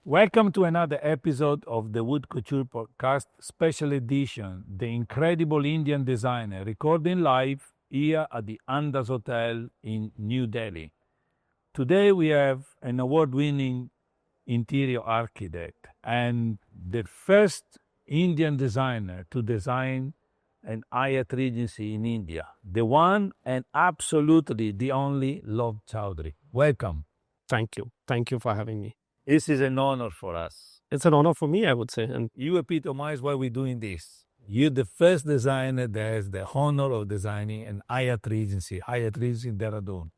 Welcome to another episode of the Wood Couture Podcast Special Edition, the incredible Indian designer recording live here at the Andaz Hotel in New Delhi. Today we have an award-winning interior architect and the first Indian designer to design an Hyatt Regency in India, the one and absolutely the only Love Choudhary. Welcome. Thank you. Thank you for having me. This is an honor for us. It's an honor for me, I would say. And You epitomize why we're doing this. You're the first designer that has the honor of designing an Hyatt Regency in Dehradun.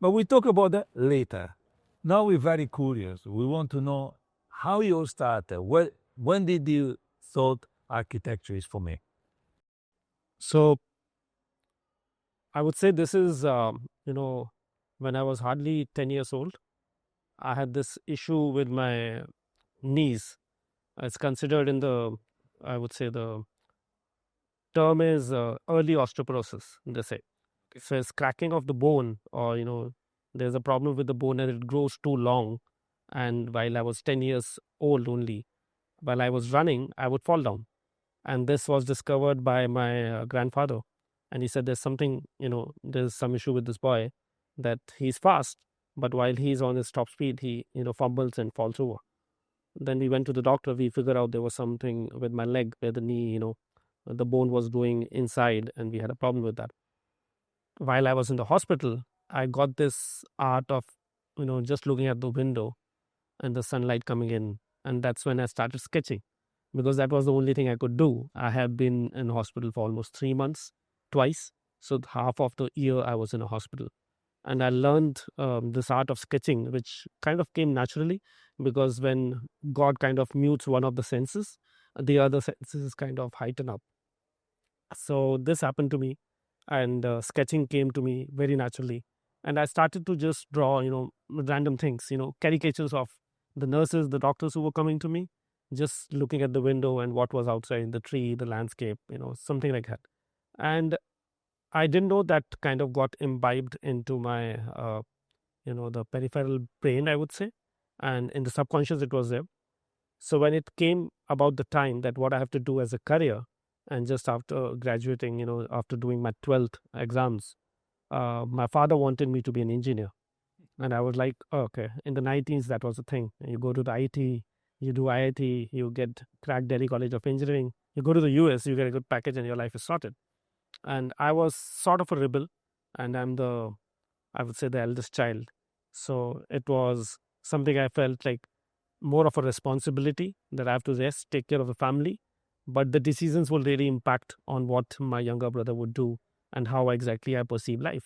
But we talk about that later. Now we're very curious. We want to know how you all started. When did you thought architecture is for me? so I would say this is, when I was hardly 10 years old, I had this issue with my knees. It's considered I would say the term is early osteoporosis, they say. So it's cracking of the bone, or, there's a problem with the bone and it grows too long. And while I was 10 years old only, while I was running, I would fall down. And this was discovered by my grandfather. And he said, there's there's some issue with this boy, that he's fast, but while he's on his top speed, he, fumbles and falls over. Then we went to the doctor. We figured out there was something with my leg where the knee, the bone was growing inside, and we had a problem with that. While I was in the hospital, I got this art of, just looking at the window and the sunlight coming in. And that's when I started sketching, because that was the only thing I could do. I have been in hospital for almost 3 months, twice. So half of the year I was in a hospital. And I learned this art of sketching, which kind of came naturally, because when God kind of mutes one of the senses, the other senses kind of heighten up. So this happened to me, and sketching came to me very naturally. And I started to just draw, random things, caricatures of the nurses, the doctors who were coming to me, just looking at the window and what was outside, the tree, the landscape, something like that. And I didn't know that kind of got imbibed into my, the peripheral brain, I would say. And in the subconscious, it was there. So when it came about the time that what I have to do as a career, and just after graduating, after doing my 12th exams, my father wanted me to be an engineer. And I was like, oh, okay, in the 90s, that was the thing. You go to the IT, you do IIT, you get crack Delhi College of Engineering. You go to the US, you get a good package and your life is sorted. And I was sort of a rebel, and I would say, the eldest child. So it was something I felt like more of a responsibility, that I have to rest, take care of the family. But the decisions will really impact on what my younger brother would do and how exactly I perceive life.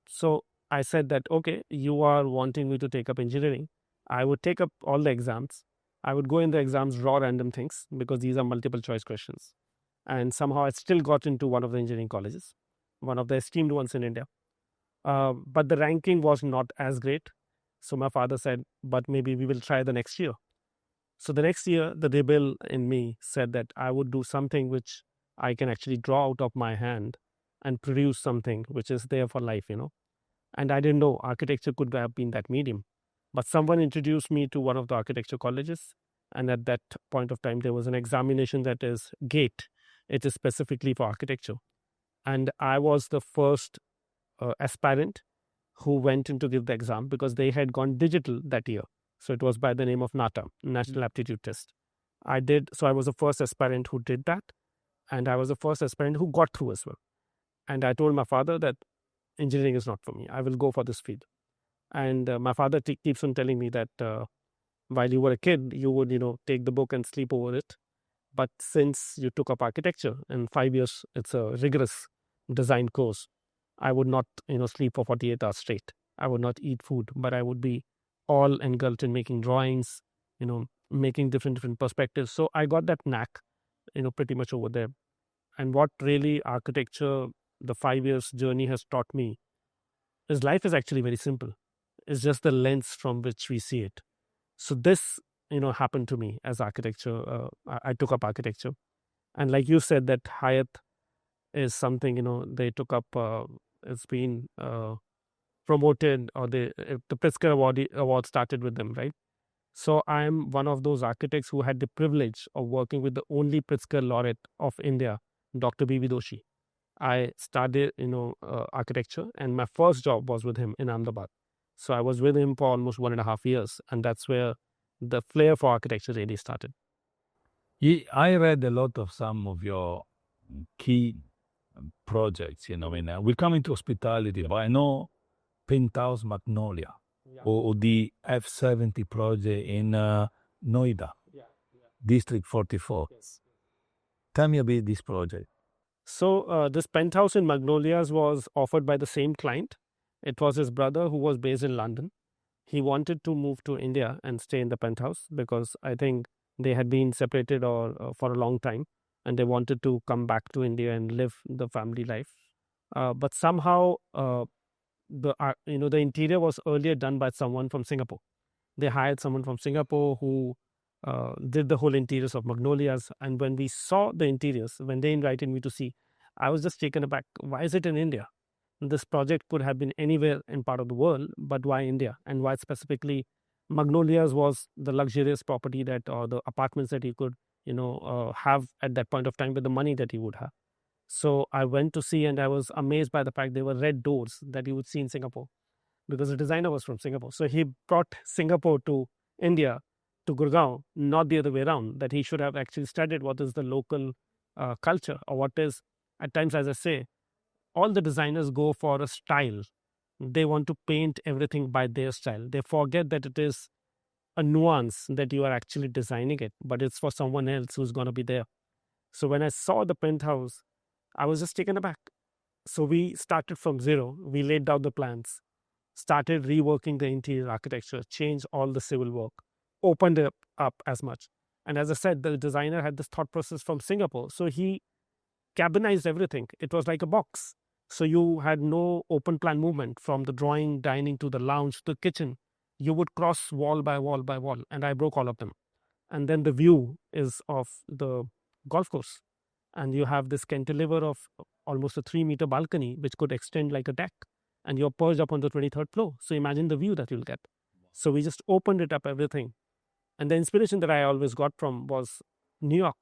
So I said that, okay, you are wanting me to take up engineering. I would take up all the exams. I would go in the exams, draw random things, because these are multiple choice questions. And somehow I still got into one of the engineering colleges, one of the esteemed ones in India. But the ranking was not as great. So my father said, but maybe we will try the next year. So the next year, the rebel in me said that I would do something which I can actually draw out of my hand and produce something which is there for life, And I didn't know architecture could have been that medium. But someone introduced me to one of the architecture colleges. And at that point of time, there was an examination that is GATE. It is specifically for architecture. And I was the first aspirant who went in to give the exam, because they had gone digital that year. So it was by the name of NATA, National Aptitude Test. So I was the first aspirant who did that. And I was the first aspirant who got through as well. And I told my father that engineering is not for me. I will go for this field. And my father keeps on telling me that while you were a kid, you would, take the book and sleep over it. But since you took up architecture, in 5 years, it's a rigorous design course, I would not, sleep for 48 hours straight. I would not eat food, but I would be all engulfed in making drawings, making different perspectives. So I got that knack, pretty much over there. And what really architecture, the 5 years journey has taught me, is life is actually very simple. It's just the lens from which we see it. So this, happened to me as architecture. I took up architecture. And like you said, that Hyatt is something, they took up, it's been promoted, or the Pritzker Award started with them, right? So I'm one of those architects who had the privilege of working with the only Pritzker laureate of India, Dr. B.V. Doshi. I studied, architecture, and my first job was with him in Ahmedabad. So I was with him for almost 1.5 years, and that's where the flair for architecture really started. I read a lot of some of your key projects. We're coming to hospitality, but I know Penthouse Magnolia or the F70 project in Noida, District 44. Yes. Tell me about this project. So this penthouse in Magnolias was offered by the same client. It was his brother who was based in London. He wanted to move to India and stay in the penthouse because I think they had been separated or for a long time, and they wanted to come back to India and live the family life. But somehow, the interior was earlier done by someone from Singapore. They hired someone from Singapore who did the whole interiors of Magnolias. And when we saw the interiors, when they invited me to see, I was just taken aback. Why is it in India? This project could have been anywhere in part of the world, but why India? And why specifically Magnolias was the luxurious property that, or the apartments that he could, have at that point of time with the money that he would have. So I went to see, and I was amazed by the fact they were red doors that you would see in Singapore because the designer was from Singapore. So he brought Singapore to India, to Gurgaon, not the other way around, that he should have actually studied what is the local culture, or what is, at times, as I say, all the designers go for a style. They want to paint everything by their style. They forget that it is a nuance that you are actually designing it, but it's for someone else who's going to be there. So when I saw the penthouse, I was just taken aback. So we started from zero. We laid down the plans, started reworking the interior architecture, changed all the civil work, opened it up as much. And as I said, the designer had this thought process from Singapore. So he cabinized everything. It was like a box. So you had no open plan movement from the drawing, dining to the lounge to the kitchen. You would cross wall by wall by wall, and I broke all of them. And then the view is of the golf course. And you have this cantilever of almost a 3-meter balcony, which could extend like a deck. And you're perched up on the 23rd floor. So imagine the view that you'll get. So we just opened it up, everything. And the inspiration that I always got from was New York.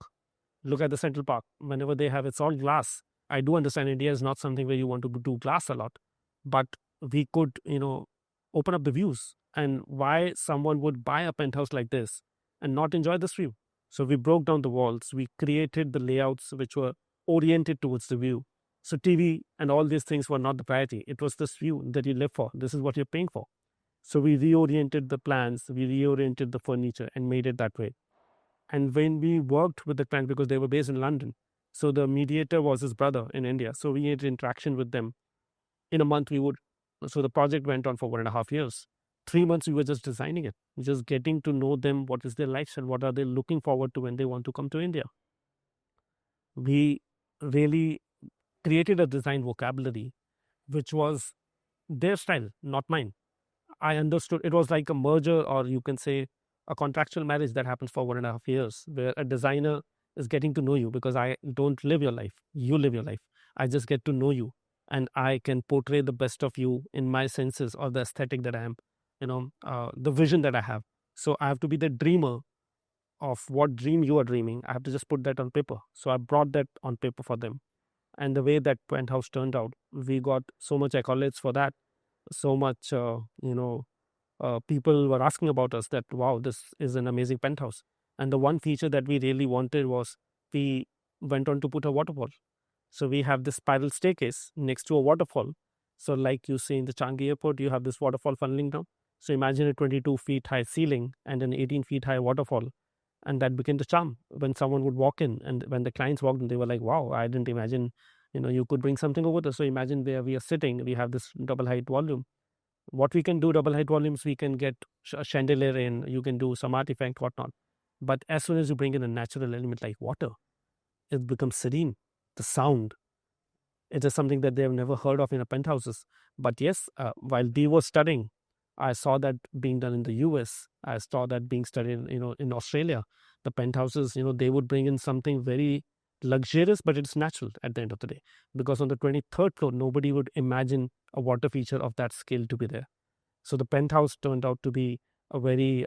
Look at the Central Park. Whenever they have, it's all glass. I do understand India is not something where you want to do glass a lot, but we could, open up the views. And why someone would buy a penthouse like this and not enjoy this view? So we broke down the walls. We created the layouts which were oriented towards the view. So TV and all these things were not the priority. It was this view that you live for. This is what you're paying for. So we reoriented the plans, we reoriented the furniture and made it that way. And when we worked with the client, because they were based in London, so the mediator was his brother in India. So we had interaction with them. In a month, so the project went on for 1.5 years. 3 months, we were just designing it, just getting to know them. What is their lifestyle? What are they looking forward to when they want to come to India? We really created a design vocabulary, which was their style, not mine. I understood it was like a merger, or you can say a contractual marriage that happens for 1.5 years, where a designer is getting to know you, because I don't live your life. You live your life. I just get to know you, and I can portray the best of you in my senses, or the aesthetic that I am, the vision that I have. So I have to be the dreamer of what dream you are dreaming. I have to just put that on paper. So I brought that on paper for them. And the way that penthouse turned out, we got so much accolades for that. So much, people were asking about us that, wow, this is an amazing penthouse. And the one feature that we really wanted was, we went on to put a waterfall. So we have this spiral staircase next to a waterfall. So like you see in the Changi airport, you have this waterfall funneling down. So imagine a 22 feet high ceiling and an 18 feet high waterfall. And that became the charm when someone would walk in. And when the clients walked in, they were like, wow, I didn't imagine, you could bring something over there. So imagine where we are sitting, we have this double height volume. What we can do, double height volumes, we can get a chandelier in, you can do some artifact, whatnot. But as soon as you bring in a natural element like water, it becomes serene. The sound, it is something that they have never heard of in a penthouses. But yes, while we were studying, I saw that being done in the US. I saw that being studied, in Australia. The penthouses, they would bring in something very luxurious, but it's natural at the end of the day. Because on the 23rd floor, nobody would imagine a water feature of that scale to be there. So the penthouse turned out to be a very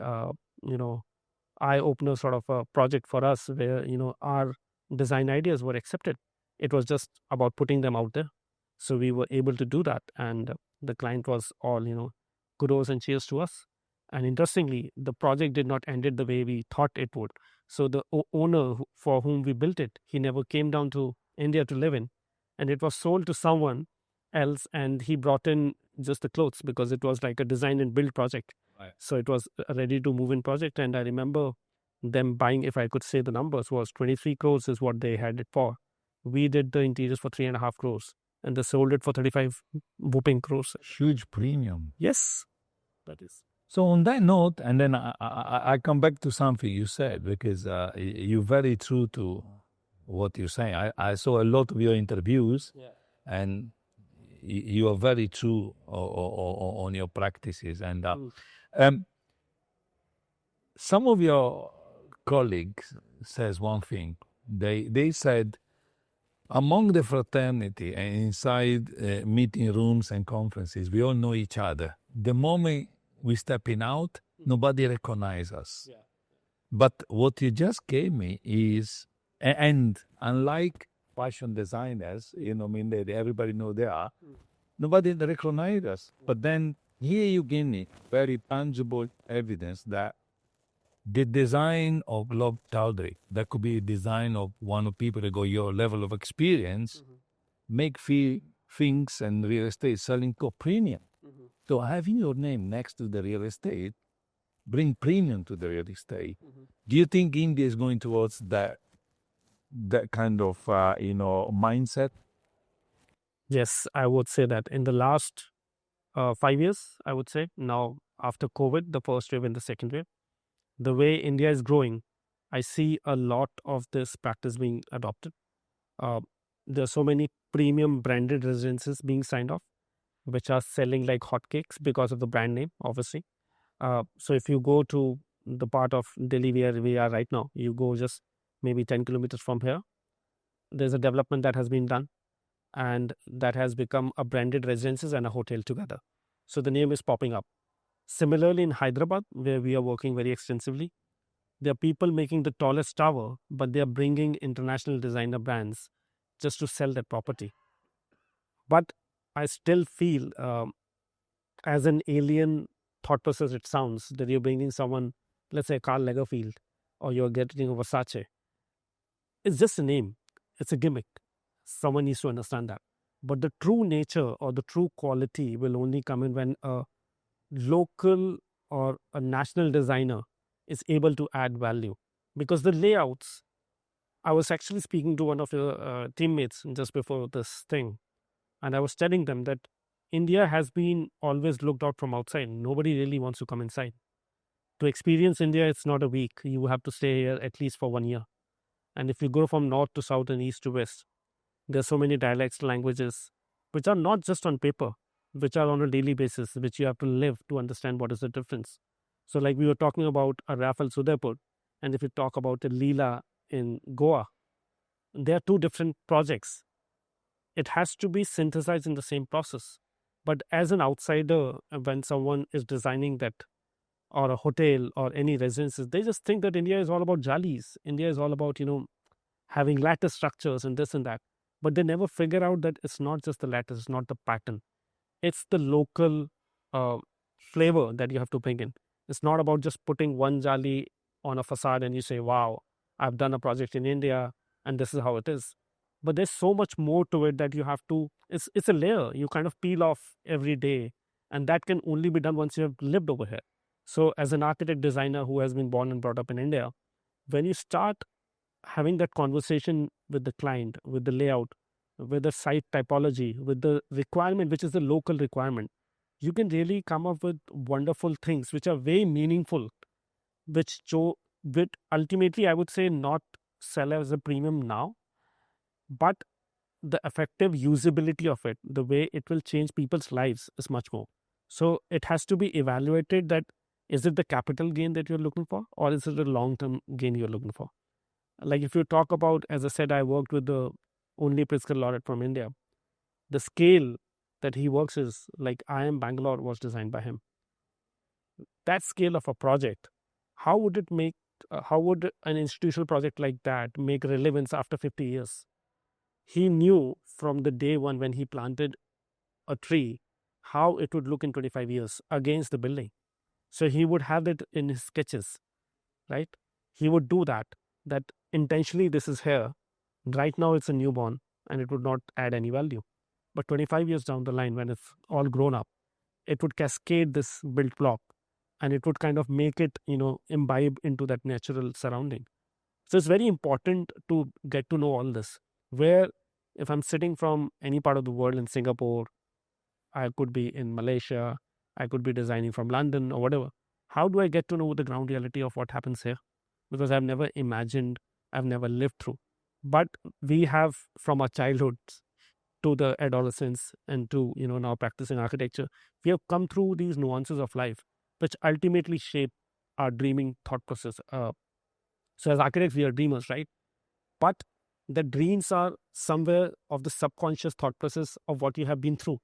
eye opener sort of a project for us where our design ideas were accepted. It was just about putting them out there, so we were able to do that, and the client was all kudos and cheers to us. And interestingly, the project did not end it the way we thought it would. So the owner for whom we built it, he never came down to India to live in, and it was sold to someone else, and he brought in just the clothes because it was like a design and build project. Right. So it was a ready to move in project, and I remember them buying, if I could say the numbers, was 23 crores is what they had it for. We did the interiors for 3.5 crores, and they sold it for 35 whooping crores. Huge premium. Yes, that is. So on that note, and then I come back to something you said, because you're very true to what you're saying. I saw a lot of your interviews, and you are very true on your practices. And some of your colleagues says one thing. They said, among the fraternity and inside meeting rooms and conferences, we all know each other. The moment we stepping out, nobody recognizes us. Yeah. But what you just gave me is, and unlike fashion designers, everybody know they are, nobody recognizes us. But then here you give me very tangible evidence that the design of Love Choudhary, that could be a design of one of people that go your level of experience, make things and real estate selling to premium. So having your name next to the real estate bring premium to the real estate. Do you think India is going towards that kind of mindset? Yes, I would say that in the last 5 years, I would say now after COVID, the first wave and the second wave, the way India is growing, I see a lot of this practice being adopted. There are so many premium branded residences being signed off, which are selling like hotcakes because of the brand name, obviously. So if you go to the part of Delhi where we are right now, you go just maybe 10 kilometers from here, there's a development that has been done, and that has become a branded residences and a hotel together. So the name is popping up. Similarly, in Hyderabad, where we are working very extensively, there are people making the tallest tower, but they are bringing international designer brands just to sell that property. But I still feel, as an alien thought process, it sounds that you're bringing someone, let's say Karl Lagerfeld, or you're getting a Versace. It's just a name. It's a gimmick. Someone needs to understand that. But the true nature or the true quality will only come in when a local or a national designer is able to add value. Because the layouts, I was actually speaking to one of your teammates just before this thing, and I was telling them that India has been always looked out from outside. Nobody really wants to come inside. To experience India, it's not a week. You have to stay here at least for 1 year. And if you go from north to south and east to west, there's so many dialects, languages, which are not just on paper, which are on a daily basis, which you have to live to understand what is the difference. So like we were talking about a Raffle Sudapur, and if you talk about a Leela in Goa, they are two different projects. It has to be synthesized in the same process. But as an outsider, when someone is designing that, or a hotel or any residences, they just think that India is all about jalis. India is all about, having lattice structures and this and that. But they never figure out that it's not just the lattice, it's not the pattern. It's the local flavor that you have to bring in. It's not about just putting one jali on a facade and you say, wow, I've done a project in India and this is how it is. But there's so much more to it that you have to, it's a layer you kind of peel off every day. And that can only be done once you have lived over here. So as an architect designer who has been born and brought up in India, when you start having that conversation with the client, with the layout, with the site typology, with the requirement, which is the local requirement, you can really come up with wonderful things which are very meaningful, which ultimately I would say not sell as a premium now, but the effective usability of it, the way it will change people's lives is much more. So it has to be evaluated that is it the capital gain that you're looking for, or is it a long-term gain you're looking for? Like if you talk about, as I said, I worked with the only Pritzker laureate from India. The scale that he works is like I Am Bangalore was designed by him. That scale of a project, how would it make, how would an institutional project like that make relevance after 50 years? He knew from the day one when he planted a tree how it would look in 25 years against the building. So he would have it in his sketches, right? He would do that, that intentionally this is here. Right now it's a newborn and it would not add any value. But 25 years down the line, when it's all grown up, it would cascade this built block and it would kind of make it, imbibe into that natural surrounding. So it's very important to get to know all this. Where if I'm sitting from any part of the world in Singapore, I could be in Malaysia, I could be designing from London or whatever. How do I get to know the ground reality of what happens here? Because I've never imagined, I've never lived through. But we have, from our childhood to the adolescence and to now practicing architecture, we have come through these nuances of life which ultimately shape our dreaming thought process. So as architects we are dreamers, right? But the dreams are somewhere of the subconscious thought process of what you have been through,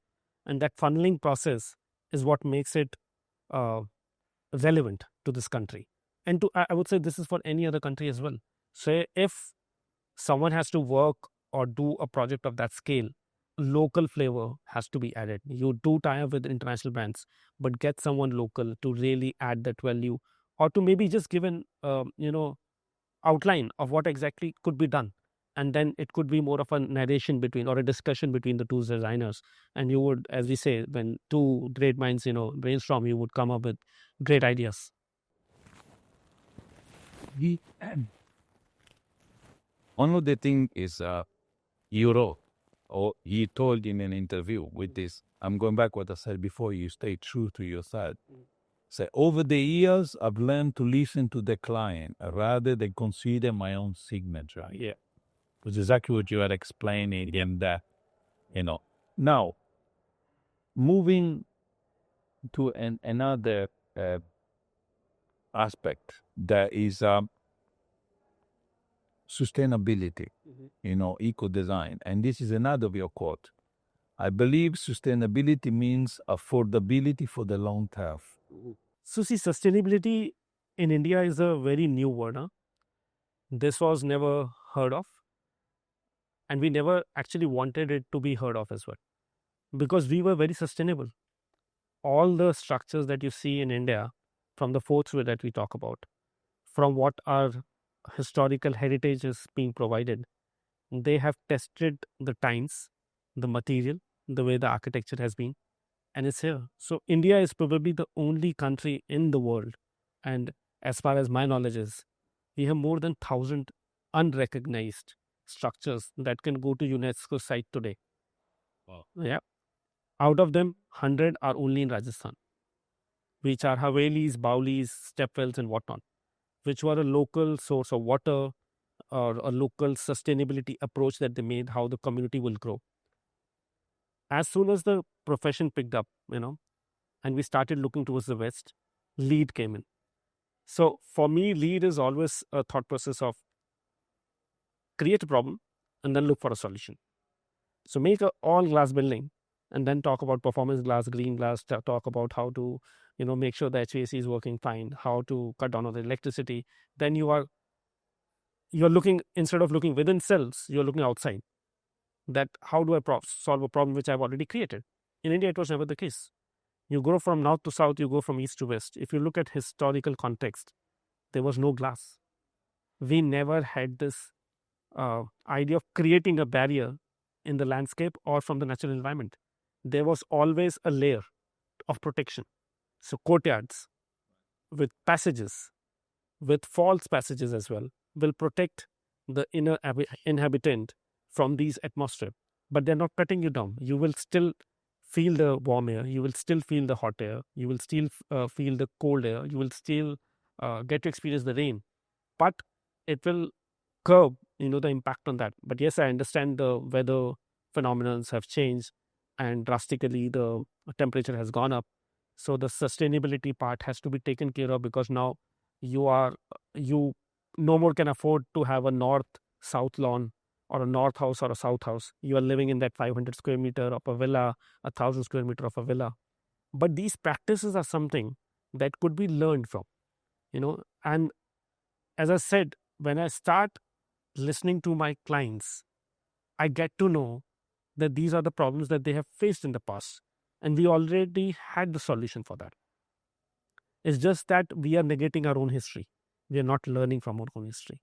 and that funneling process is what makes it uh, relevant to this country. And to I would say this is for any other country as well. Say if someone has to work or do a project of that scale, local flavor has to be added. You do tie up with international brands, but get someone local to really add that value, or to maybe just give an outline of what exactly could be done. And then it could be more of a narration between, or a discussion between the two designers. And you would, as we say, when two great minds brainstorm, you would come up with great ideas. He, one of the things is you wrote, or he told in an interview with this, I'm going back what I said before, you stay true to yourself. Say, over the years, I've learned to listen to the client rather than consider my own signature. Yeah. Which is exactly what you are explaining in that, Now, moving to another aspect, that is sustainability, eco design. And this is another of your quote. I believe sustainability means affordability for the long term. So, see, sustainability in India is a very new word. Huh? This was never heard of, and we never actually wanted it to be heard of as well, because we were very sustainable. All the structures that you see in India, from the fourth way that we talk about, from what our historical heritage is being provided, they have tested the times, the material, the way the architecture has been, and it's here. So India is probably the only country in the world, and as far as my knowledge is, we have more than 1,000 unrecognized structures that can go to UNESCO site today. Wow. Yeah. Out of them, 100 are only in Rajasthan, which are Havelis, Baulis, stepwells, and whatnot, which were a local source of water or a local sustainability approach that they made, how the community will grow. As soon as the profession picked up, and we started looking towards the West, LEED came in. So for me, LEED is always a thought process of create a problem and then look for a solution. So make a all glass building and then talk about performance glass, green glass, talk about how to, make sure the HVAC is working fine, how to cut down on the electricity. Then you're looking, instead of looking within cells, you're looking outside. That how do I solve a problem which I've already created? In India, it was never the case. You go from north to south, you go from east to west. If you look at historical context, there was no glass. We never had this idea of creating a barrier in the landscape or from the natural environment. There was always a layer of protection. So courtyards with passages, with false passages as well, will protect the inner inhabitant from these atmosphere. But they're not cutting you down. You will still feel the warm air. You will still feel the hot air. You will still feel the cold air. You will still get to experience the rain. But it will curb, the impact on that. But yes, I understand the weather phenomena have changed and drastically the temperature has gone up. So the sustainability part has to be taken care of, because now you no more can afford to have a north-south lawn or a north house or a south house. You are living in that 500 square meter of a villa, 1,000 square meter of a villa. But these practices are something that could be learned from. And as I said, when I start listening to my clients, I get to know that these are the problems that they have faced in the past. And we already had the solution for that. It's just that we are negating our own history. We are not learning from our own history.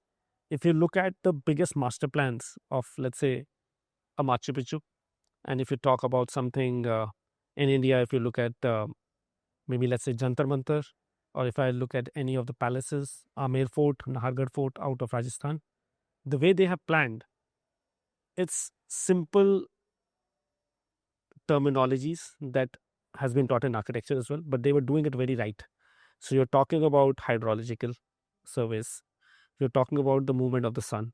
If you look at the biggest master plans of, let's say, a Machu Picchu, and if you talk about something in India, if you look at maybe, let's say, Jantar Mantar, or if I look at any of the palaces, Amer Fort, Nahargarh Fort out of Rajasthan, the way they have planned, it's simple terminologies that has been taught in architecture as well, but they were doing it very right. So you're talking about hydrological surveys, you're talking about the movement of the sun,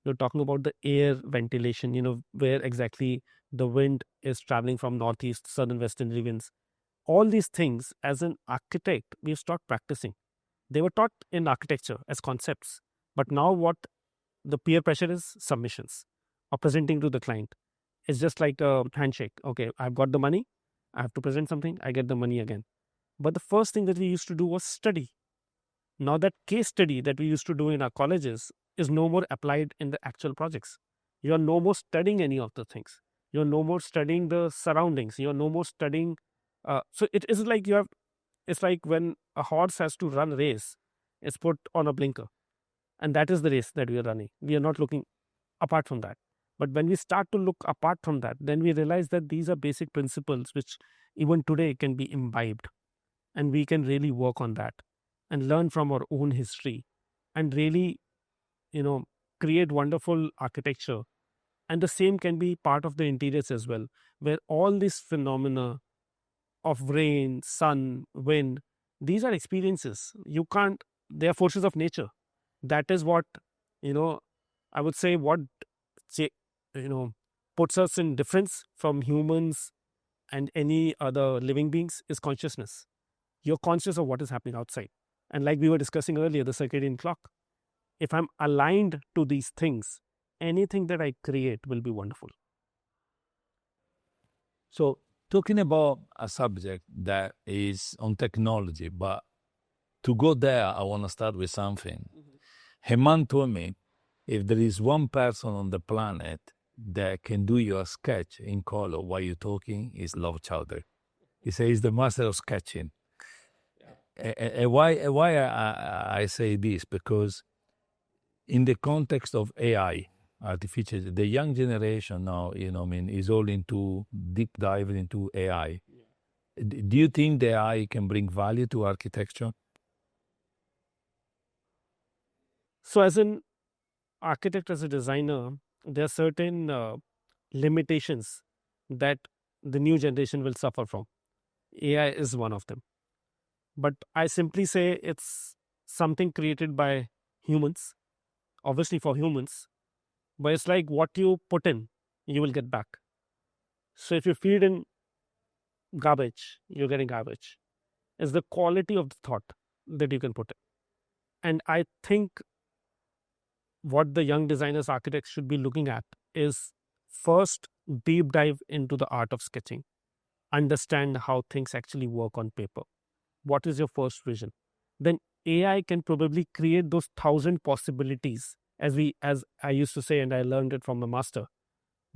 you're talking about the air ventilation, where exactly the wind is traveling from northeast, southern, western regions. All these things, as an architect, we've started practicing. They were taught in architecture as concepts, but now what the peer pressure is submissions or presenting to the client. It's just like a handshake. Okay, I've got the money, I have to present something, I get the money again. But the first thing that we used to do was study. Now, that case study that we used to do in our colleges is no more applied in the actual projects. You are no more studying any of the things. You are no more studying the surroundings. You are no more studying. So it is like it's like when a horse has to run a race, it's put on a blinker. And that is the race that we are running. We are not looking apart from that. But when we start to look apart from that, then we realize that these are basic principles which even today can be imbibed. And we can really work on that and learn from our own history and really, create wonderful architecture. And the same can be part of the interiors as well, where all these phenomena of rain, sun, wind, these are experiences. You can't, they are forces of nature. That is what, I would say, what, you know, puts us in difference from humans and any other living beings is consciousness. You're conscious of what is happening outside. And like we were discussing earlier, the circadian clock, if I'm aligned to these things, anything that I create will be wonderful. So, talking about a subject that is on technology, but to go there, I want to start with something. A man told me if there is one person on the planet that can do your sketch in color while you're talking, is Love Choudhary. He says he's the master of sketching. And why I say this? Because in the context of AI, artificial, the young generation now, is all into deep diving into AI. Do you think the AI can bring value to architecture? So, as an architect, as a designer, there are certain limitations that the new generation will suffer from. AI is one of them. But I simply say it's something created by humans, obviously for humans, but it's like what you put in, you will get back. So if you feed in garbage, you're getting garbage. It's the quality of the thought that you can put in. And I think what the young designers, architects should be looking at is first deep dive into the art of sketching, understand how things actually work on paper. What is your first vision? Then AI can probably create those 1,000 possibilities. As I used to say, and I learned it from the master,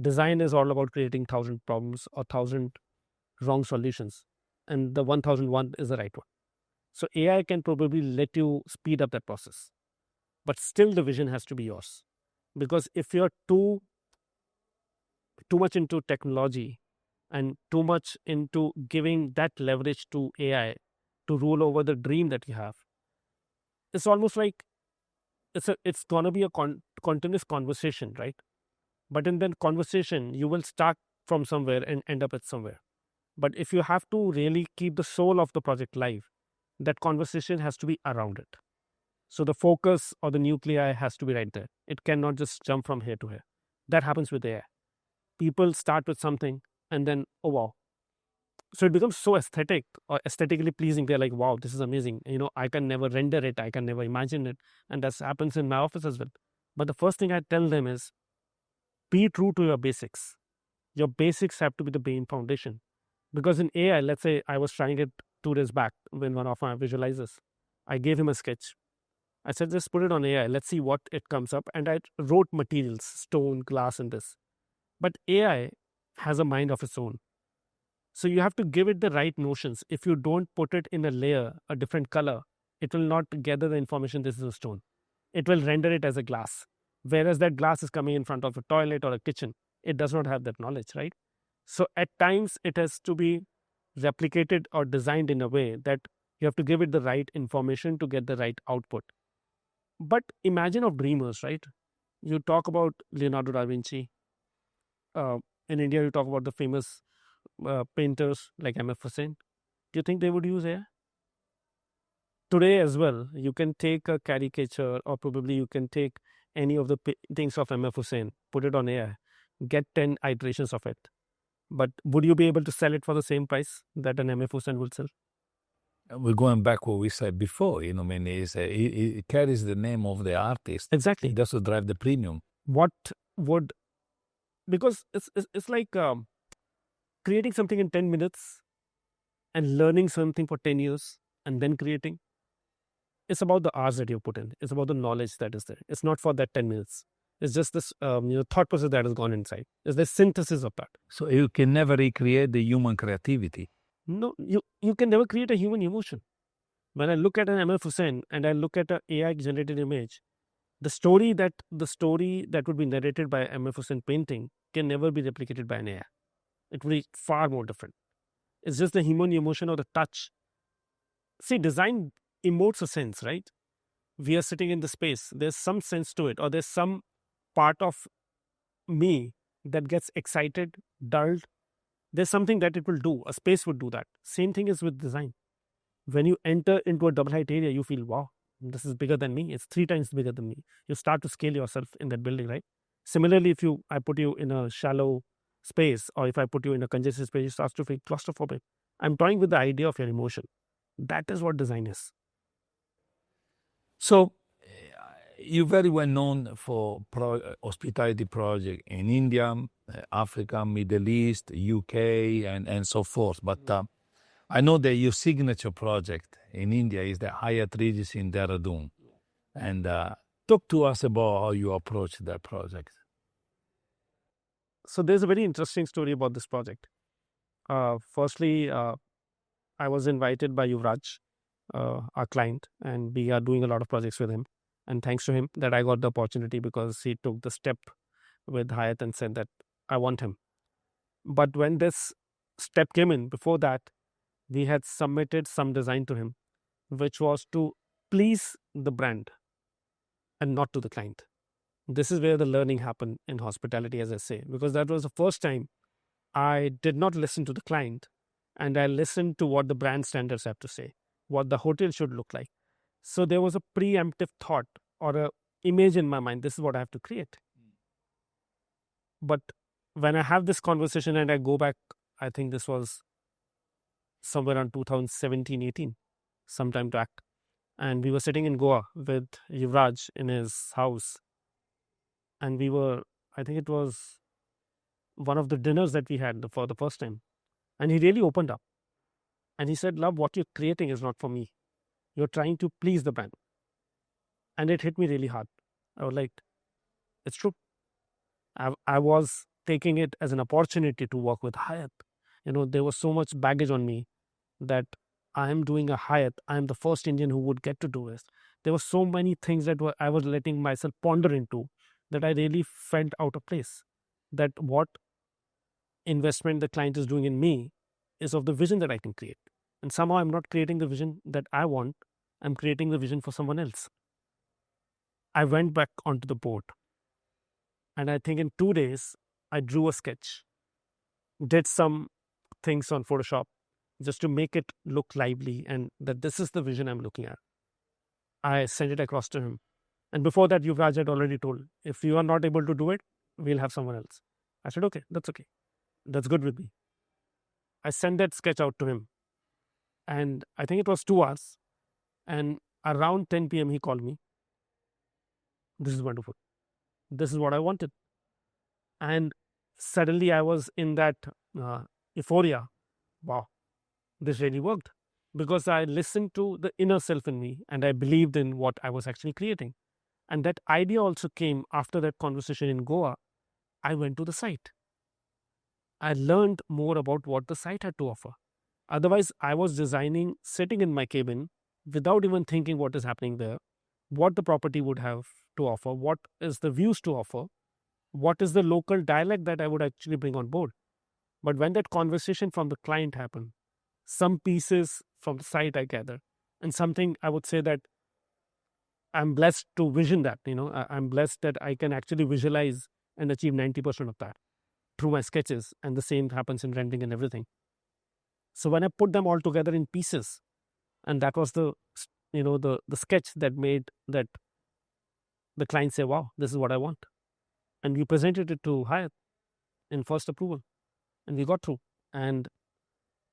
design is all about creating 1,000 problems or 1,000 wrong solutions, and the 1,001 is the right one. So AI can probably let you speed up that process, but still the vision has to be yours. Because if you're too much into technology and too much into giving that leverage to AI to rule over the dream that you have, it's almost like it's gonna be a continuous conversation, right? But in that conversation, you will start from somewhere and end up at somewhere. But if you have to really keep the soul of the project live, that conversation has to be around it. So the focus or the nuclei has to be right there. It cannot just jump from here to here. That happens with AI. People start with something and then, oh wow. So it becomes so aesthetic or aesthetically pleasing. They're like, wow, this is amazing. I can never render it. I can never imagine it. And that happens in my office as well. But the first thing I tell them is be true to your basics. Your basics have to be the main foundation. Because in AI, let's say I was trying it 2 days back when one of my visualizers, I gave him a sketch. I said, just put it on AI. Let's see what it comes up. And I wrote materials, stone, glass, and this. But AI has a mind of its own. So you have to give it the right notions. If you don't put it in a layer, a different color, it will not gather the information this is a stone. It will render it as a glass. Whereas that glass is coming in front of a toilet or a kitchen. It does not have that knowledge, right? So at times it has to be replicated or designed in a way that you have to give it the right information to get the right output. But imagine of dreamers, right? You talk about Leonardo da Vinci. Uh, in India, you talk about the famous painters like M.F. Hussain. Do you think they would use AI? Today as well, you can take a caricature, or probably you can take any of the paintings of M.F. Hussain, put it on AI, get 10 iterations of it. But would you be able to sell it for the same price that an M.F. Hussain would sell? We're going back what we said before, I mean, it carries the name of the artist. Exactly. It does drive the premium. What would, because it's like creating something in 10 minutes and learning something for 10 years and then creating. It's about the hours that you put in. It's about the knowledge that is there. It's not for that 10 minutes. It's just this thought process that has gone inside. It's the synthesis of that. So you can never recreate the human creativity. No, you can never create a human emotion. When I look at an M.F. Hussain and I look at an AI generated image, the story that would be narrated by M.F. Hussain painting can never be replicated by an AI. It will be far more different. It's just the human emotion or the touch. See, design emotes a sense, right? We are sitting in the space. There's some sense to it, or there's some part of me that gets excited, dulled. There's something that it will do. A space would do that. Same thing is with design. When you enter into a double height area, you feel, wow, this is bigger than me. It's 3 times bigger than me. You start to scale yourself in that building, right? Similarly, if I put you in a shallow space, or if I put you in a congested space, you start to feel claustrophobic. I'm toying with the idea of your emotion. That is what design is. So you're very well known for hospitality project in India, Africa, Middle East, UK, and so forth. But I know that your signature project in India is the Hyatt Regency in Dehradun. And talk to us about how you approach that project. So there's a very interesting story about this project. Firstly, I was invited by Yuvraj, our client, and we are doing a lot of projects with him. And thanks to him that I got the opportunity, because he took the step with Hyatt and said that I want him. But when this step came in, before that, we had submitted some design to him, which was to please the brand and not to the client. This is where the learning happened in hospitality, as I say, because that was the first time I did not listen to the client, and I listened to what the brand standards have to say, what the hotel should look like. So there was a preemptive thought or a image in my mind. This is what I have to create. But when I have this conversation and I go back, I think this was somewhere around 2017-18, sometime back. And we were sitting in Goa with Yuvraj in his house. And we were, I think it was one of the dinners that we had for the first time. And he really opened up. And he said, "Love, what you're creating is not for me. You're trying to please the brand." And it hit me really hard. I was like, it's true. I was taking it as an opportunity to work with Hyatt. There was so much baggage on me that I am doing a Hyatt. I am the first Indian who would get to do this. There were so many things that I was letting myself ponder into, that I really felt out of place. That what investment the client is doing in me is of the vision that I can create. And somehow I'm not creating the vision that I want. I'm creating the vision for someone else. I went back onto the board. And I think in 2 days, I drew a sketch, did some things on Photoshop just to make it look lively, and that this is the vision I'm looking at. I sent it across to him. And before that, Yuvraj had already told, if you are not able to do it, we'll have someone else. I said, okay, that's okay. That's good with me. I sent that sketch out to him. And I think it was 2 hours. And around 10 p.m., he called me. This is wonderful. This is what I wanted. And suddenly I was in that euphoria. Wow, this really worked. because I listened to the inner self in me and I believed in what I was actually creating. And that idea also came after that conversation in Goa. I went to the site. I learned more about what the site had to offer. Otherwise, I was designing sitting in my cabin without even thinking what is happening there, what the property would have to offer, what is the views to offer, what is the local dialect that I would actually bring on board. But when that conversation from the client happened, some pieces from the site I gathered, and something I would say that I'm blessed to vision that, I'm blessed that I can actually visualize and achieve 90% of that through my sketches. And the same happens in renting and everything. So when I put them all together in pieces, and that was the sketch that made that the client say, wow, this is what I want. And we presented it to Hyatt in first approval, and we got through. And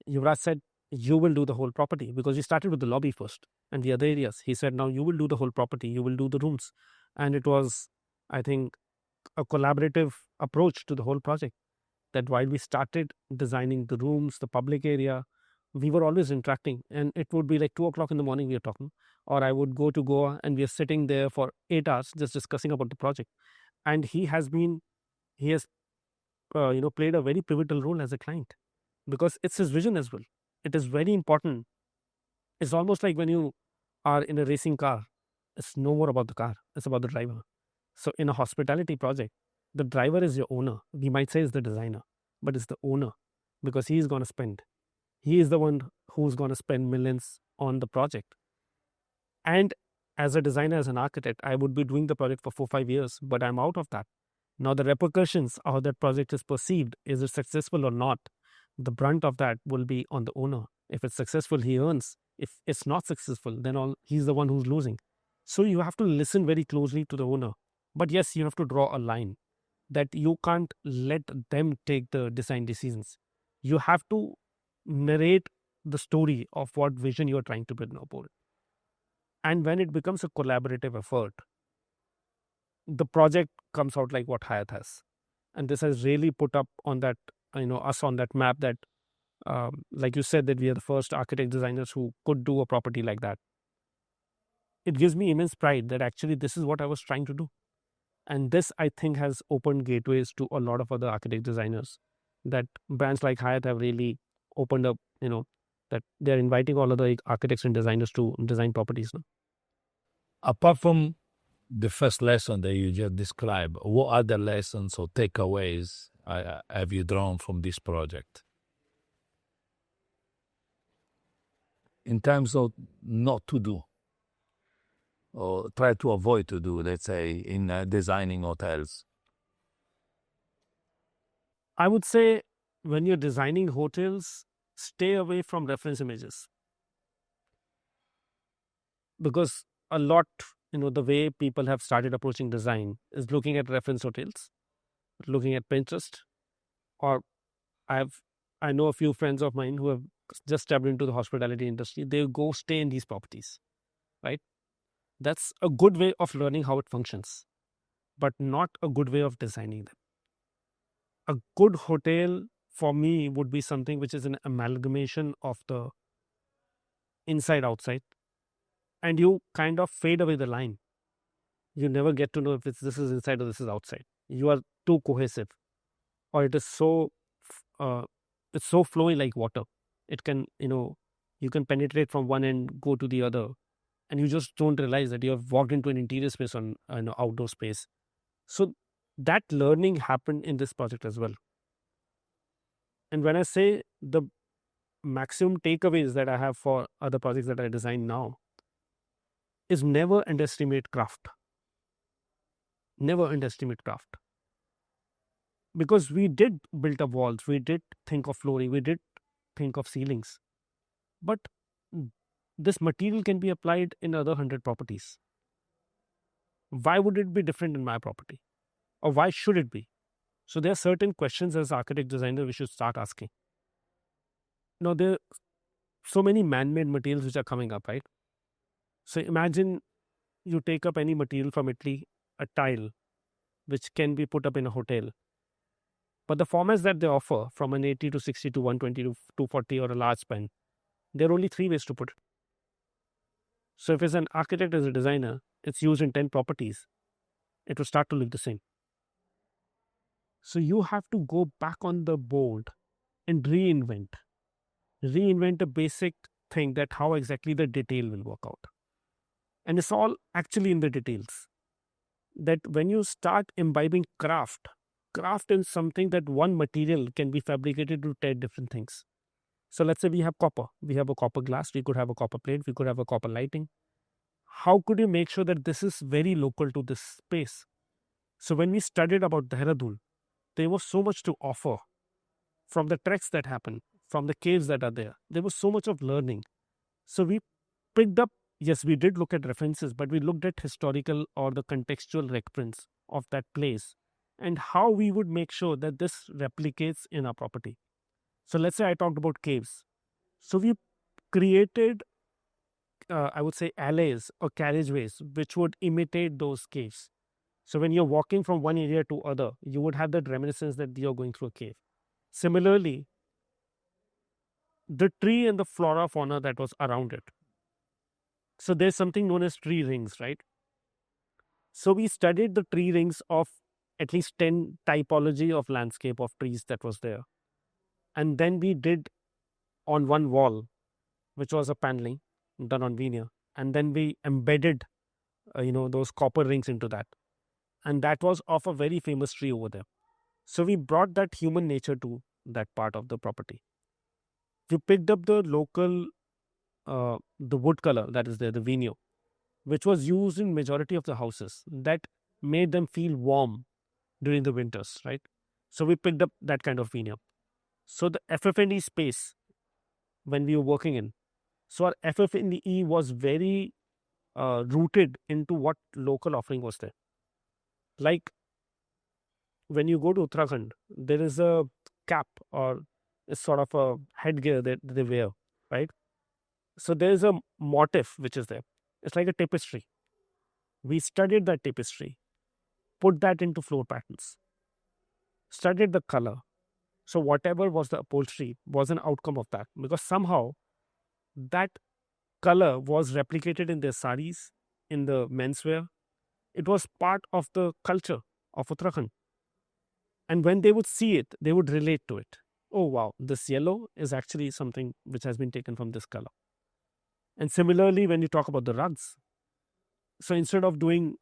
Yuvraj said, you will do the whole property, because we started with the lobby first and the other areas. He said, now you will do the whole property, you will do the rooms. And it was, I think, a collaborative approach to the whole project, that while we started designing the rooms, the public area, we were always interacting. And it would be like 2 o'clock in the morning we are talking, or I would go to Goa and we are sitting there for 8 hours just discussing about the project. And he has played a very pivotal role as a client, because it's his vision as well. It is very important. It's almost like when you are in a racing car, it's no more about the car, it's about the driver. So in a hospitality project, the driver is your owner. We might say is the designer, but it's the owner, because he is going to spend. He is the one who's going to spend millions on the project. And as a designer, as an architect, I would be doing the project for 4-5 years, but I'm out of that. Now the repercussions, how that project is perceived, is it successful or not, the brunt of that will be on the owner. If it's successful, he earns. If it's not successful, then he's the one who's losing. So you have to listen very closely to the owner. But yes, you have to draw a line that you can't let them take the design decisions. You have to narrate the story of what vision you're trying to bring aboard. And when it becomes a collaborative effort, the project comes out like what Hyatt has. And this has really put up on that, us on that map that, like you said, that we are the first architect designers who could do a property like that. It gives me immense pride that actually this is what I was trying to do. And this, I think, has opened gateways to a lot of other architect designers, that brands like Hyatt have really opened up, that they're inviting all other architects and designers to design properties now. Apart from the first lesson that you just described, what other lessons or takeaways have you drawn from this project? In terms of not to do, or try to avoid to do, let's say, in designing hotels? I would say when you're designing hotels, stay away from reference images. Because a lot, the way people have started approaching design is looking at reference hotels, looking at Pinterest, or I know a few friends of mine who have just stepped into the hospitality industry. They go stay in these properties, right? That's a good way of learning how it functions, but not a good way of designing them. A good hotel for me would be something which is an amalgamation of the inside outside, and you kind of fade away the line. You never get to know if this is inside or this is outside. You are too cohesive, or it is it's so flowy like water. It can, you can penetrate from one end, go to the other, and you just don't realize that you have walked into an interior space or an outdoor space. So that learning happened in this project as well. And when I say the maximum takeaways that I have for other projects that I design now is never underestimate craft. Never underestimate craft. Because we did build up walls, we did think of flooring, we did think of ceilings. But this material can be applied in other 100 properties. Why would it be different in my property? Or why should it be? So there are certain questions as architect designer we should start asking. Now, there are so many man-made materials which are coming up, right? So imagine you take up any material from Italy, a tile, which can be put up in a hotel. But the formats that they offer, from an 80 to 60 to 120 to 240 or a large span, There are only 3 ways to put it. So if it's an architect as a designer, it's used in 10 properties, it will start to look the same. So you have to go back on the board and reinvent a basic thing, that how exactly the detail will work out. And it's all actually in the details. That when you start imbibing craft is something that one material can be fabricated to 10 different things. So let's say we have copper. We have a copper glass. We could have a copper plate. We could have a copper lighting. How could you make sure that this is very local to this space? So when we studied about Dehradun, there was so much to offer from the treks that happen, from the caves that are there. There was so much of learning. So we picked up, yes, we did look at references, but we looked at historical or the contextual reference of that place and how we would make sure that this replicates in our property. So let's say I talked about caves. So we created, I would say, alleys or carriageways which would imitate those caves. So when you're walking from one area to other, you would have that reminiscence that you're going through a cave. Similarly, the tree and the flora fauna that was around it. So there's something known as tree rings, right? So we studied the tree rings of at least 10 typology of landscape of trees that was there. And then we did on one wall, which was a paneling done on veneer. And then we embedded, those copper rings into that. And that was of a very famous tree over there. So we brought that human nature to that part of the property. We picked up the local, the wood color that is there, the veneer, which was used in majority of the houses, that made them feel warm during the winters, right? So we picked up that kind of veneer. So the FF&E space, when we were working in, so our FF&E was very rooted into what local offering was there. Like when you go to Uttarakhand, there is a cap or a sort of a headgear that they wear, right? So there is a motif which is there. It's like a tapestry. We studied that tapestry, put that into floor patterns, studied the color. So whatever was the upholstery was an outcome of that, because somehow that color was replicated in their saris, in the menswear. It was part of the culture of Uttarakhand. And when they would see it, they would relate to it. Oh, wow, this yellow is actually something which has been taken from this color. And similarly, when you talk about the rugs, so instead of doing,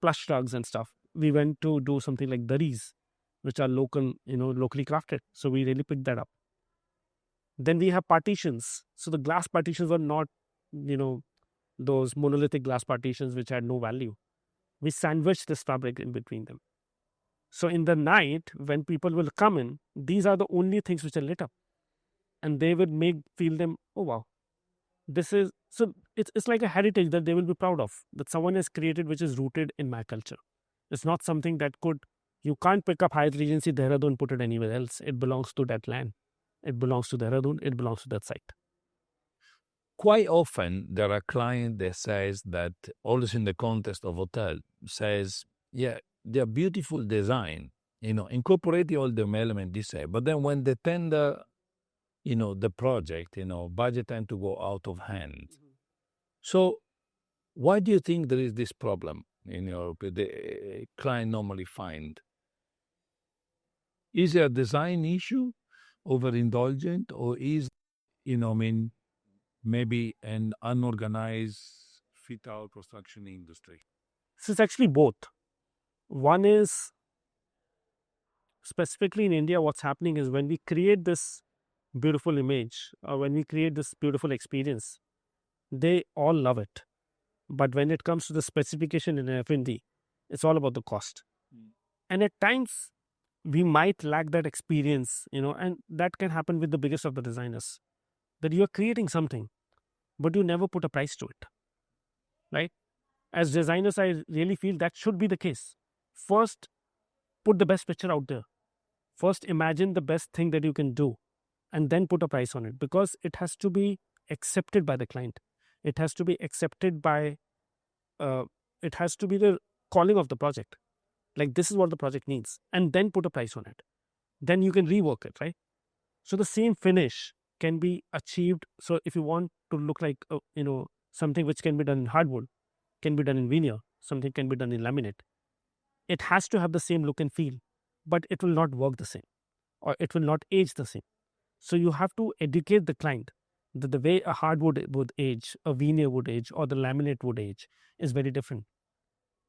plush rugs and stuff, we went to do something like daris, which are local, locally crafted. So we really picked that up. Then we have partitions. So the glass partitions were not, those monolithic glass partitions which had no value. We sandwiched this fabric in between them. So in the night, when people will come in, these are the only things which are lit up. And they would feel them, oh wow, this is, so it's like a heritage that they will be proud of, that someone has created which is rooted in my culture. It's not something that you can't pick up Hyatt Regency Dehradun and put it anywhere else. It belongs to that land. It belongs to Dehradun. It belongs to that site. Quite often, there are clients that says that, always in the context of hotel, says, yeah, they're beautiful design, incorporating all the elements they say. But then when they tender, the project, budget tend to go out of hand. So why do you think there is this problem in Europe the client normally find? Is it a design issue, overindulgent, or is, maybe an unorganized fit-out construction industry? So it's actually both. One is, specifically in India, what's happening is when we create this beautiful image or when we create this beautiful experience, they all love it. But when it comes to the specification in F&D, it's all about the cost. And at times, we might lack that experience, and that can happen with the biggest of the designers, that you're creating something, but you never put a price to it, right? As designers, I really feel that should be the case. First, put the best picture out there. First, imagine the best thing that you can do, and then put a price on it, because it has to be accepted by the client. It has to be accepted by, it has to be the calling of the project. Like, this is what the project needs, and then put a price on it. Then you can rework it, right? So the same finish can be achieved. So if you want to look like something which can be done in hardwood, can be done in veneer, something can be done in laminate, it has to have the same look and feel, but it will not work the same, or it will not age the same. So you have to educate the client that the way a hardwood would age, a veneer would age, or the laminate would age is very different.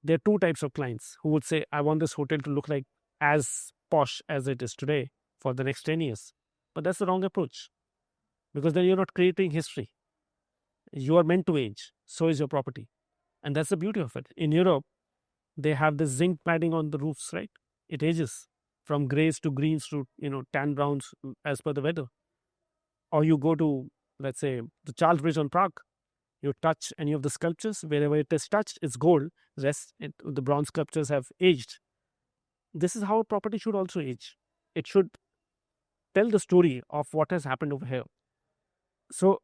There are two types of clients who would say, I want this hotel to look like as posh as it is today for the next 10 years. But that's the wrong approach, because then you're not creating history. You are meant to age. So is your property. And that's the beauty of it. In Europe, they have the zinc cladding on the roofs, right? It ages from grays to greens to, tan browns as per the weather. Or you go to, let's say, the Charles Bridge on Prague, you touch any of the sculptures, wherever it is touched, it's gold. The bronze sculptures have aged. This is how a property should also age. It should tell the story of what has happened over here. So,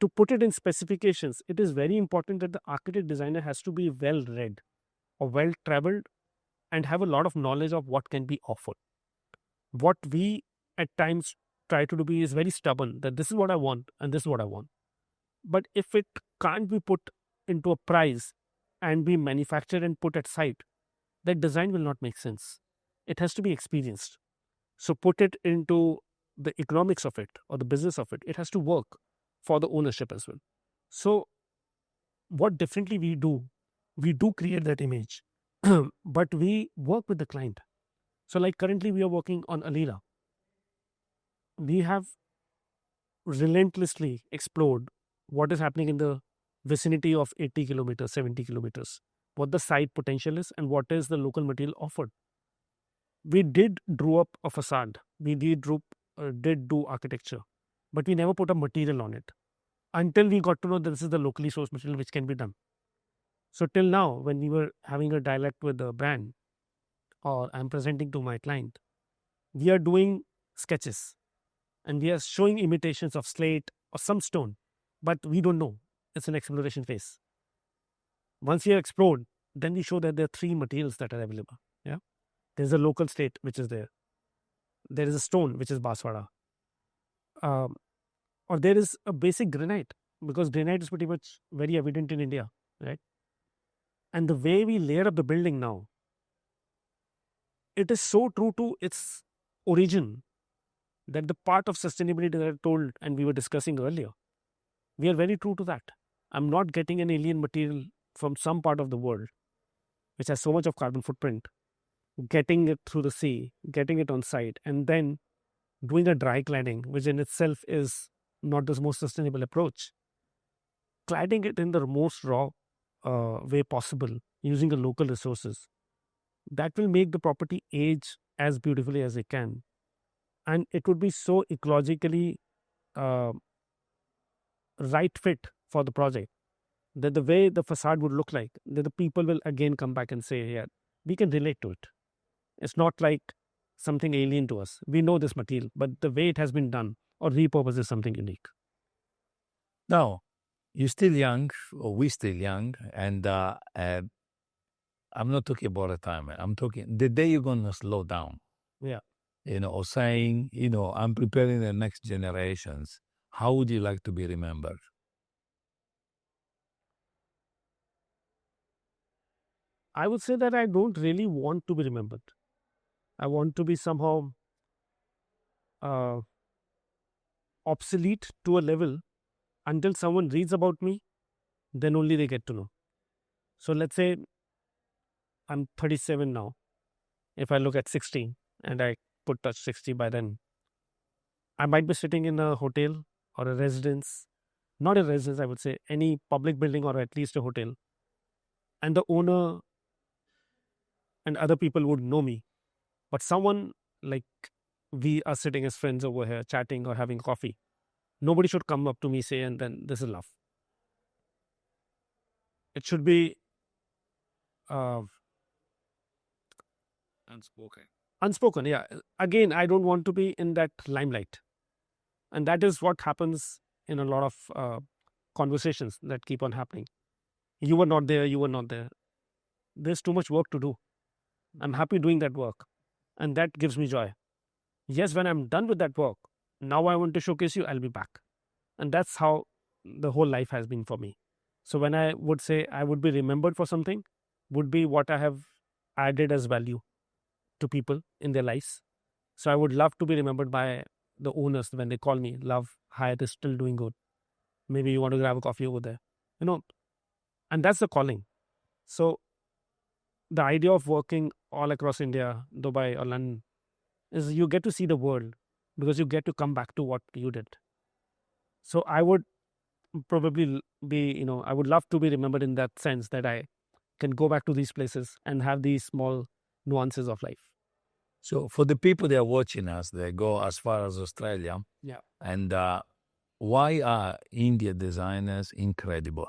to put it in specifications, it is very important that the architect designer has to be well read or well traveled and have a lot of knowledge of what can be offered. What we at times try to do is very stubborn, that this is what I want and this is what I want. But if it can't be put into a price and be manufactured and put at site, that design will not make sense. It has to be experienced. So put it into the economics of it or the business of it. It has to work for the ownership as well. So what differently we do create that image, but we work with the client. So like currently we are working on Alira. We have relentlessly explored what is happening in the vicinity of 80 kilometers, 70 kilometers, what the site potential is and what is the local material offered. We did drew up a facade. We did do architecture, but we never put a material on it until we got to know that this is the locally sourced material which can be done. So till now, when we were having a dialect with the brand or I'm presenting to my client, we are doing sketches and we are showing imitations of slate or some stone, but we don't know. It's an exploration phase. Once we have explored, then we show that there are three materials that are available. Yeah, there's a local slate which is there. There is a stone which is baswara, or there is a basic granite, because granite is pretty much very evident in India, right? And the way we layer up the building now, it is so true to its origin that the part of sustainability that I told and we were discussing earlier, we are very true to that. I'm not getting an alien material from some part of the world which has so much of carbon footprint, getting it through the sea, getting it on site, and then doing a dry cladding, which in itself is not the most sustainable approach. Cladding it in the most raw way possible using the local resources, that will make the property age as beautifully as it can. And it would be so ecologically right fit for the project that the way the facade would look like, that the people will again come back and say, yeah, we can relate to it. It's not like something alien to us. We know this material, but the way it has been done or repurposed is something unique. Now, you're still young, or we're still young, and I'm not talking about retirement. I'm talking the day you're going to slow down. Yeah. Or saying, I'm preparing the next generations. How would you like to be remembered? I would say that I don't really want to be remembered. I want to be somehow obsolete to a level until someone reads about me, then only they get to know. So let's say I'm 37 now. If I look at 16 and I could touch 60 by then, I might be sitting in a hotel or a residence, not a residence, I would say, any public building or at least a hotel. And the owner and other people would know me. But someone like we are sitting as friends over here, chatting or having coffee, nobody should come up to me, say, and then this is love. It should be Unspoken. Unspoken, yeah. Again, I don't want to be in that limelight. And that is what happens in a lot of conversations that keep on happening. You were not there, you were not there. There's too much work to do. I'm happy doing that work. And that gives me joy. Yes, when I'm done with that work, now I want to showcase you, I'll be back. And that's how the whole life has been for me. So when I would say I would be remembered for something, would be what I have added as value to people in their lives. So I would love to be remembered by the owners when they call me, Love, hi, it is still doing good. Maybe you want to grab a coffee over there. And that's the calling. So the idea of working all across India, Dubai or London, is you get to see the world because you get to come back to what you did. So I would probably be, I would love to be remembered in that sense that I can go back to these places and have these small nuances of life. So for the people that are watching us, they go as far as Australia. Yeah. And why are India designers incredible?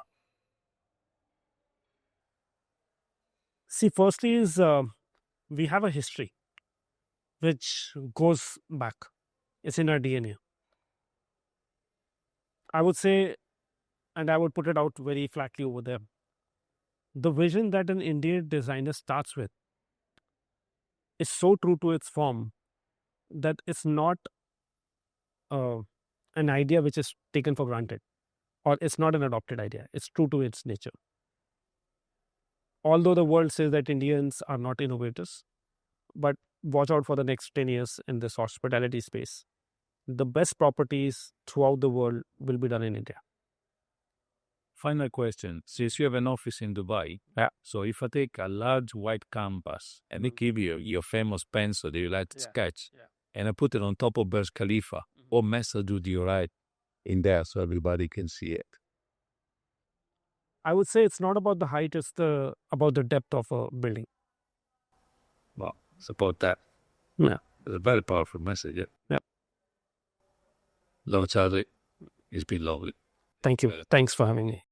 See, firstly is we have a history which goes back. It's in our DNA. I would say, and I would put it out very flatly over there, the vision that an Indian designer starts with is so true to its form that it's not an idea which is taken for granted, or it's not an adopted idea. It's true to its nature. Although the world says that Indians are not innovators, but watch out for the next 10 years in this hospitality space. The best properties throughout the world will be done in India. Final question. Since you have an office in Dubai, Yeah. so if I take a large white canvas and they give you your famous pencil that you like to sketch, and I put it on top of Burj Khalifa, what message would you write in there so everybody can see it? I would say it's not about the height, it's about the depth of a building. Well, support that. Yeah. It's a very powerful message. Yeah. Love Choudhary, it's been lovely. Thank you. Thanks for having me.